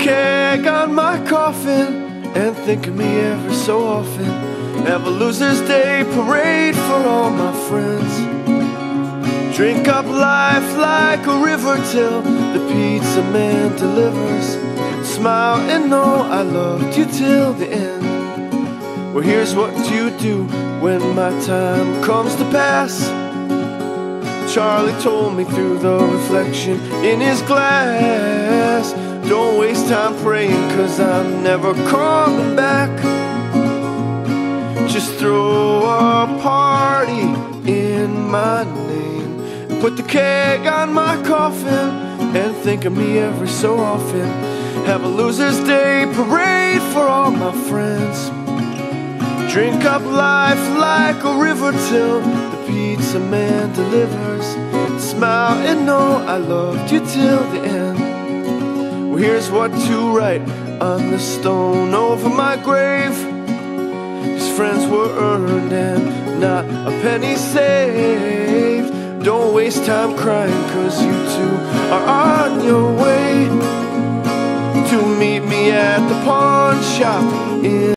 keg on my coffin and think of me every so often. Have a loser's day parade for all my friends. Drink up life like a river till the pizza man delivers. Smile and know I loved you till the end. Well, here's what you do when my time comes to pass. Charlie told me through the reflection in his glass. Don't waste time praying, 'cause I'm never coming back. Just throw a party in my name. Put the keg on my coffin and think of me every so often. Have a loser's day parade for all my friends. Drink up life like a river till the pizza man delivers. Smile and know I loved you till the end. Well, here's what to write on the stone over my grave. His friends were earned and not a penny saved. Don't waste time crying, 'cause you two are on your way to meet me at the pawn shop in